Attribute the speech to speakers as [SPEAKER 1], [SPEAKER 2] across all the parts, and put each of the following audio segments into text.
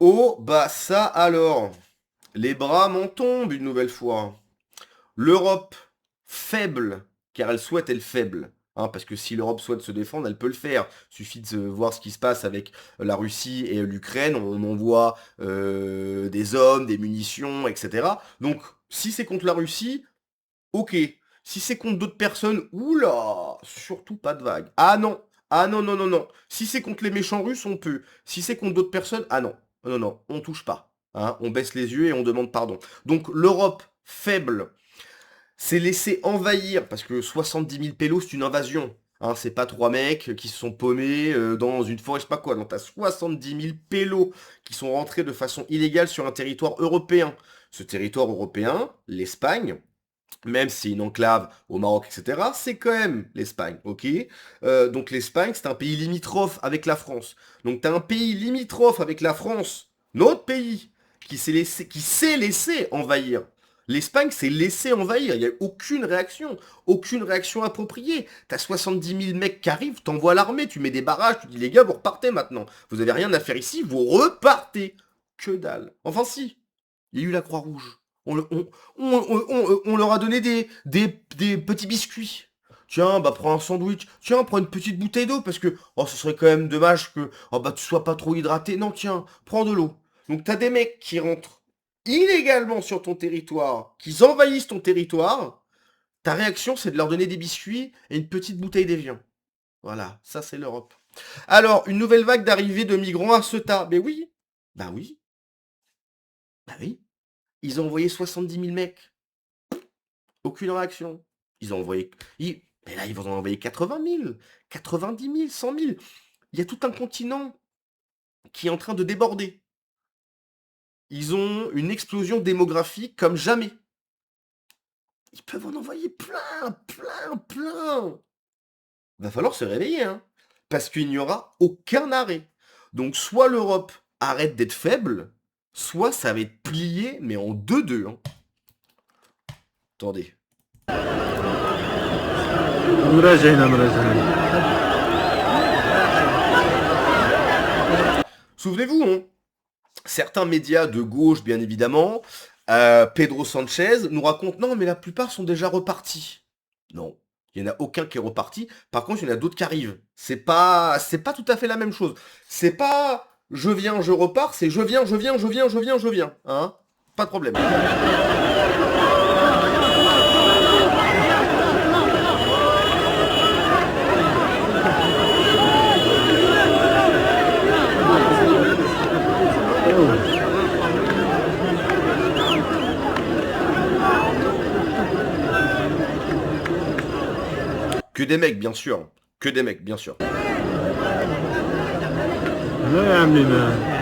[SPEAKER 1] Oh, bah ça alors, les bras m'en tombent une nouvelle fois. L'Europe, faible, car elle souhaite être faible. Hein, parce que si l'Europe souhaite se défendre, elle peut le faire. Suffit de voir ce qui se passe avec la Russie et l'Ukraine. On envoie des hommes, des munitions, etc. Donc, si c'est contre la Russie, ok. Si c'est contre d'autres personnes, oula, surtout pas de vague. Ah non, ah non, non, non, non. Si c'est contre les méchants russes, on peut. Si c'est contre d'autres personnes, ah non, non, non, on touche pas. Hein, on baisse les yeux et on demande pardon. Donc l'Europe faible s'est laissée envahir, parce que 70 000 pélos, c'est une invasion. Hein, c'est pas trois mecs qui se sont paumés dans une forêt, je sais pas quoi. Donc t'as 70 000 pélos qui sont rentrés de façon illégale sur un territoire européen. Ce territoire européen, l'Espagne, même si c'est une enclave au Maroc, etc., c'est quand même l'Espagne, ok. Donc l'Espagne, c'est un pays limitrophe avec la France. Donc t'as un pays limitrophe avec la France, notre pays, qui s'est laissé envahir. L'Espagne s'est laissé envahir, il n'y a aucune réaction appropriée. T'as 70 000 mecs qui arrivent, t'envoies l'armée, tu mets des barrages, tu dis les gars, vous repartez maintenant. Vous avez rien à faire ici, vous repartez. Que dalle. Enfin si, il y a eu la Croix-Rouge. On leur a donné des petits biscuits. Tiens, bah prends un sandwich. Tiens, prends une petite bouteille d'eau parce que oh, ce serait quand même dommage que oh, bah, tu sois pas trop hydraté. Non, tiens, prends de l'eau. Donc t'as des mecs qui rentrent illégalement sur ton territoire, qui envahissent ton territoire. Ta réaction, c'est de leur donner des biscuits et une petite bouteille d'évian. Voilà, ça c'est l'Europe. Alors, une nouvelle vague d'arrivée de migrants à Ceuta. Mais oui, bah oui, bah oui. Ils ont envoyé 70 000 mecs. Aucune réaction. Ils ont envoyé. Mais là, ils vont en envoyer 80 000, 90 000, 100 000. Il y a tout un continent qui est en train de déborder. Ils ont une explosion démographique comme jamais. Ils peuvent en envoyer plein, plein, plein. Va falloir se réveiller, hein. Parce qu'il n'y aura aucun arrêt. Donc, soit l'Europe arrête d'être faible, soit ça va être plié, mais en deux-deux. Hein. Attendez.
[SPEAKER 2] مراجعين مراجعين.
[SPEAKER 1] Souvenez-vous, hein, certains médias de gauche, bien évidemment, Pedro Sanchez nous raconte non, mais la plupart sont déjà repartis. Non, il n'y en a aucun qui est reparti. Par contre, il y en a d'autres qui arrivent. C'est pas tout à fait la même chose. C'est pas je viens, je repars, c'est je viens, je viens, je viens, je viens, je viens. Hein, pas de problème. Que des mecs, bien sûr. Que des mecs, bien sûr.
[SPEAKER 2] لا يا عمي ما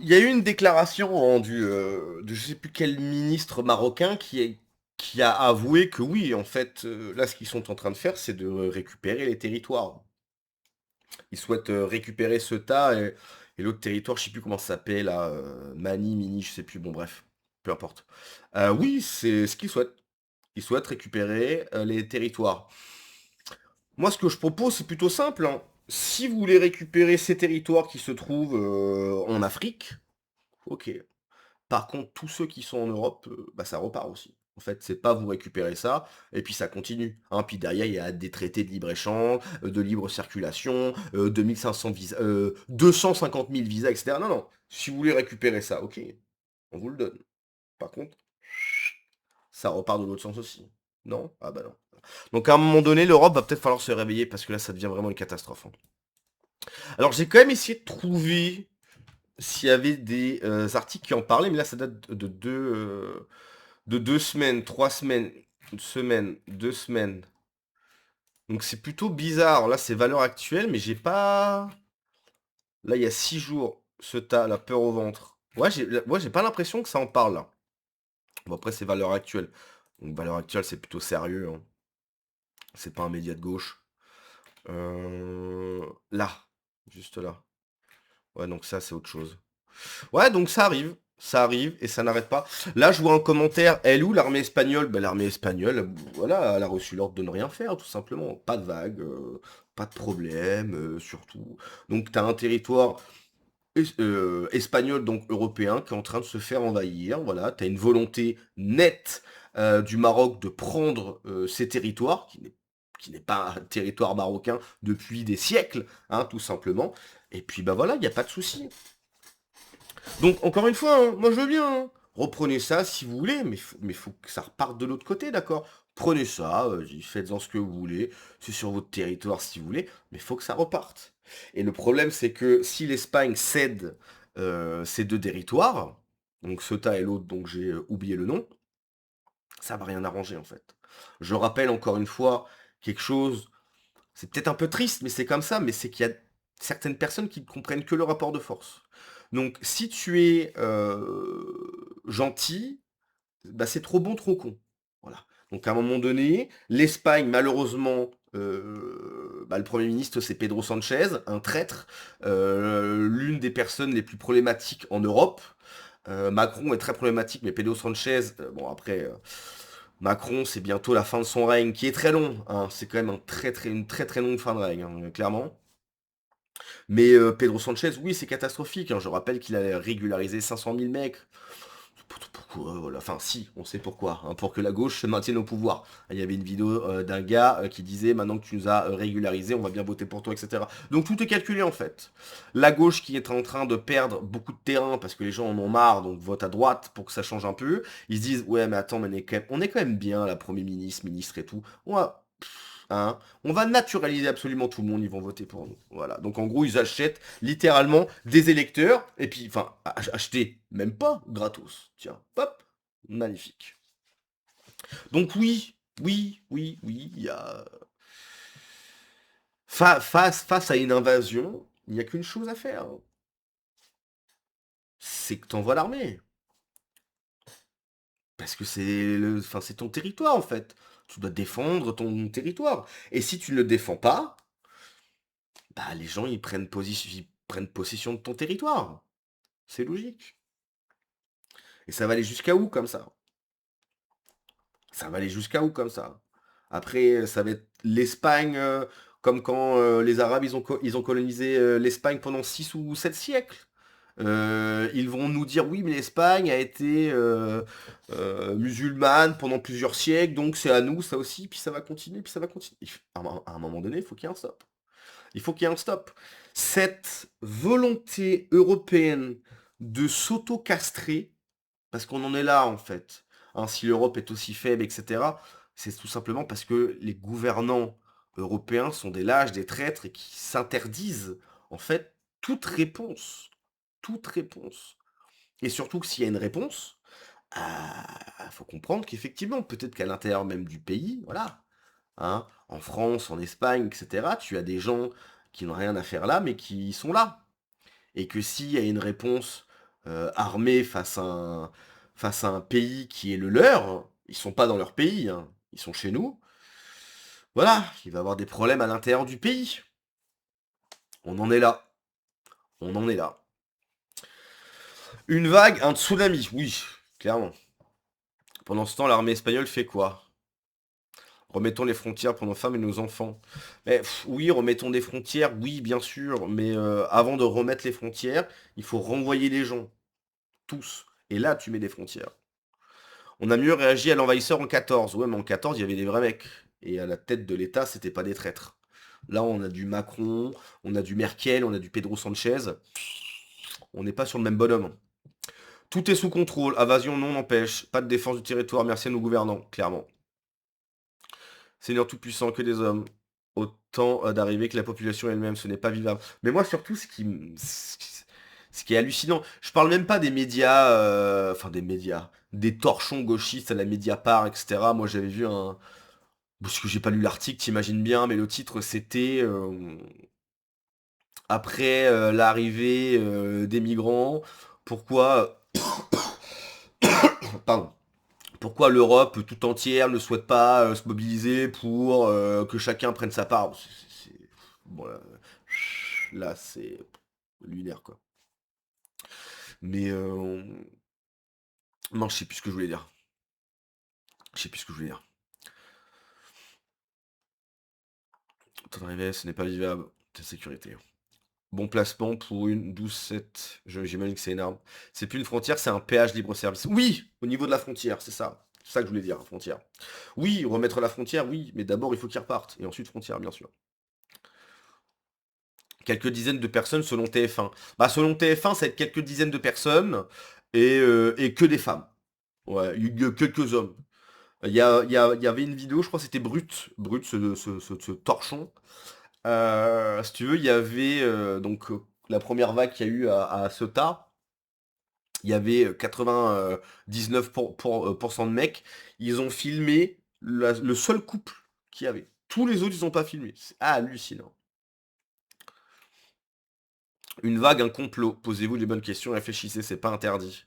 [SPEAKER 1] Il y a eu une déclaration rendue de je sais plus quel ministre marocain qui a avoué que oui, en fait, là, ce qu'ils sont en train de faire, c'est de récupérer les territoires. Ils souhaitent récupérer Ceuta et l'autre territoire, je sais plus comment ça s'appelle, là, Mani, Mini, je sais plus, bon bref, peu importe. Oui, c'est ce qu'ils souhaitent. Ils souhaitent récupérer les territoires. Moi, ce que je propose, c'est plutôt simple. Hein. Si vous voulez récupérer ces territoires qui se trouvent en Afrique, ok. Par contre, tous ceux qui sont en Europe, bah, ça repart aussi. En fait, c'est pas vous récupérer ça, et puis ça continue. Hein. Puis derrière, il y a des traités de libre-échange, de libre circulation, 2500 visas, 250 000 visas, etc. Non, non. Si vous voulez récupérer ça, ok, on vous le donne. Par contre, ça repart de l'autre sens aussi. Non? Ah bah non. Donc à un moment donné, l'Europe va peut-être falloir se réveiller parce que là, ça devient vraiment une catastrophe. Hein. Alors j'ai quand même essayé de trouver s'il y avait des articles qui en parlaient, mais là, ça date de 2 semaines, 3 semaines, une semaine, 2 semaines. Donc c'est plutôt bizarre. Là, c'est valeur actuelle, mais j'ai pas. Là, il y a 6 jours, Ceuta, la peur au ventre. Ouais, j'ai pas l'impression que ça en parle, là. Bon, après, c'est Valeurs Actuelles. Donc, Valeurs Actuelles, c'est plutôt sérieux, hein. C'est pas un média de gauche. Là, juste là. Ouais, donc ça, c'est autre chose. Ouais, donc ça arrive, et ça n'arrête pas. Là, je vois un commentaire, elle où l'armée espagnole? Ben, l'armée espagnole, voilà, elle a reçu l'ordre de ne rien faire, tout simplement. Pas de vague, pas de problème, surtout. Donc, t'as un territoire espagnol, donc européen, qui est en train de se faire envahir. Voilà, tu as une volonté nette du Maroc de prendre ces territoires, qui n'est pas un territoire marocain depuis des siècles, hein, tout simplement. Et puis bah voilà, il n'y a pas de souci. Donc encore une fois, hein, moi je veux bien, hein. Reprenez ça si vous voulez, mais faut que ça reparte de l'autre côté, d'accord? Prenez ça, faites-en ce que vous voulez, c'est sur votre territoire si vous voulez, mais faut que ça reparte. Et le problème, c'est que si l'Espagne cède ces deux territoires, donc Ceuta et l'autre, donc j'ai oublié le nom, ça va rien arranger en fait. Je rappelle encore une fois quelque chose, c'est peut-être un peu triste, mais c'est comme ça, mais c'est qu'il y a certaines personnes qui ne comprennent que le rapport de force. Donc si tu es gentil, bah, c'est trop bon, trop con. Voilà. Donc à un moment donné, l'Espagne, malheureusement, bah, le Premier ministre, c'est Pedro Sanchez, un traître, l'une des personnes les plus problématiques en Europe. Macron est très problématique, mais Pedro Sanchez, bon après, Macron, c'est bientôt la fin de son règne, qui est très long, hein. C'est quand même une très très longue fin de règne, hein, clairement. Mais Pedro Sanchez, oui, c'est catastrophique, hein. Je rappelle qu'il a régularisé 500 000 mecs. Pourquoi, voilà. Enfin, si, on sait pourquoi, hein, pour que la gauche se maintienne au pouvoir. Il y avait une vidéo d'un gars qui disait maintenant que tu nous as régularisé, on va bien voter pour toi, etc. Donc tout est calculé en fait. La gauche qui est en train de perdre beaucoup de terrain parce que les gens en ont marre, donc vote à droite pour que ça change un peu. Ils se disent ouais mais attends, mais on est quand même bien, la Premier ministre, ministre et tout. Hein, on va naturaliser absolument tout le monde, ils vont voter pour nous. Voilà. Donc en gros, ils achètent littéralement des électeurs, et puis, enfin, acheter, même pas, gratos. Tiens, hop, magnifique. Donc oui, oui, oui, oui, il y a... face à une invasion, il n'y a qu'une chose à faire, hein. C'est que t'envoies l'armée. Parce que enfin, c'est ton territoire, en fait. Tu dois défendre ton territoire. Et si tu ne le défends pas, bah, les gens, ils prennent possession de ton territoire. C'est logique. Et ça va aller jusqu'à où comme ça? Ça va aller jusqu'à où comme ça? Après, ça va être l'Espagne, comme quand les Arabes ils ont colonisé l'Espagne pendant 6 ou 7 siècles. Ils vont nous dire oui, mais l'Espagne a été musulmane pendant plusieurs siècles, donc c'est à nous ça aussi, puis ça va continuer, puis ça va continuer. À un moment donné, il faut qu'il y ait un stop. Il faut qu'il y ait un stop. Cette volonté européenne de s'auto-castrer, parce qu'on en est là, en fait, hein, si l'Europe est aussi faible, etc., c'est tout simplement parce que les gouvernants européens sont des lâches, des traîtres, et qui s'interdisent, en fait, toute réponse. Toute réponse. Et surtout que s'il y a une réponse, faut comprendre qu'effectivement, peut-être qu'à l'intérieur même du pays, voilà, hein, en France, en Espagne, etc., tu as des gens qui n'ont rien à faire là, mais qui sont là. Et que s'il y a une réponse armée face à un pays qui est le leur, ils sont pas dans leur pays, hein, ils sont chez nous, voilà, il va y avoir des problèmes à l'intérieur du pays. On en est là. On en est là. Une vague, un tsunami, oui, clairement. Pendant ce temps, l'armée espagnole fait quoi? Remettons les frontières pour nos femmes et nos enfants. Mais oui, remettons des frontières, oui, bien sûr, mais avant de remettre les frontières, il faut renvoyer les gens, tous. Et là, tu mets des frontières. On a mieux réagi à l'envahisseur en 14. Ouais, mais en 14, il y avait des vrais mecs. Et à la tête de l'État, c'était pas des traîtres. Là, on a du Macron, on a du Merkel, on a du Pedro Sanchez. On n'est pas sur le même bonhomme. Tout est sous contrôle, invasion non n'empêche, pas de défense du territoire, merci à nos gouvernants, clairement. Seigneur tout-puissant que des hommes, autant d'arriver que la population elle-même, ce n'est pas vivable. Mais moi surtout, ce qui est hallucinant, je parle même pas des médias, enfin des médias, des torchons gauchistes à la Mediapart, etc. Moi j'avais vu parce que j'ai pas lu l'article, t'imagines bien, mais le titre c'était après l'arrivée des migrants, pourquoi, pardon, pourquoi l'Europe tout entière ne souhaite pas se mobiliser pour que chacun prenne sa part. Bon, là, c'est lunaire, quoi. Mais non, je sais plus ce que je voulais dire. Je sais plus ce que je voulais dire. Ton arrivée, ce n'est pas vivable. Ta sécurité. Bon placement pour une 12-7. J'imagine que c'est énorme. C'est plus une frontière, c'est un péage libre-service. Oui, au niveau de la frontière, c'est ça. C'est ça que je voulais dire, frontière. Oui, remettre la frontière, oui, mais d'abord il faut qu'ils repartent. Et ensuite frontière, bien sûr. Quelques dizaines de personnes selon TF1. Bah selon TF1, c'est quelques dizaines de personnes et que des femmes. Ouais, il y a quelques hommes. Il y avait une vidéo, je crois que c'était Brut, ce torchon. Si tu veux, il y avait donc la première vague qu'il y a eu à Ceuta. Il y avait 99% de mecs. Ils ont filmé le seul couple qu'il y avait. Tous les autres, ils n'ont pas filmé. C'est hallucinant. Une vague, un complot. Posez-vous les bonnes questions, réfléchissez, c'est pas interdit.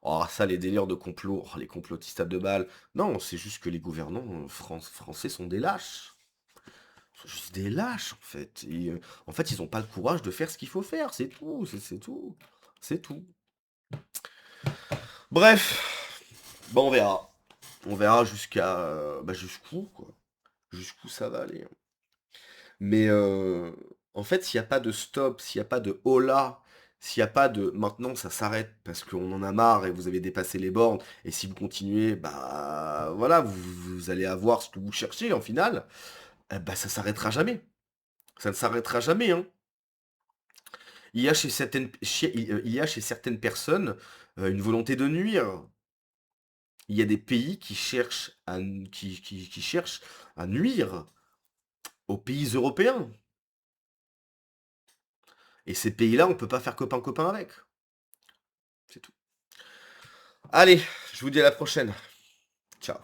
[SPEAKER 1] Oh, ça, les délires de complot, oh, les complotistes à deux balles. Non, c'est juste que les gouvernants français sont des lâches. Ils sont juste des lâches, en fait. Et, en fait, ils n'ont pas le courage de faire ce qu'il faut faire, c'est tout, c'est tout. C'est tout. Bref, bon, on verra. On verra jusqu'à... bah, jusqu'où, quoi. Jusqu'où ça va aller. Mais en fait, s'il n'y a pas de stop, s'il n'y a pas de hola, s'il n'y a pas de maintenant ça s'arrête parce qu'on en a marre et vous avez dépassé les bornes, et si vous continuez, bah voilà, vous allez avoir ce que vous cherchez en finale, bah ça s'arrêtera jamais. Ça ne s'arrêtera jamais, hein. Il y a chez certaines personnes une volonté de nuire. Il y a des pays qui cherchent qui cherchent à nuire aux pays européens. Et ces pays-là, on peut pas faire copain-copain avec. C'est tout. Allez, je vous dis à la prochaine. Ciao.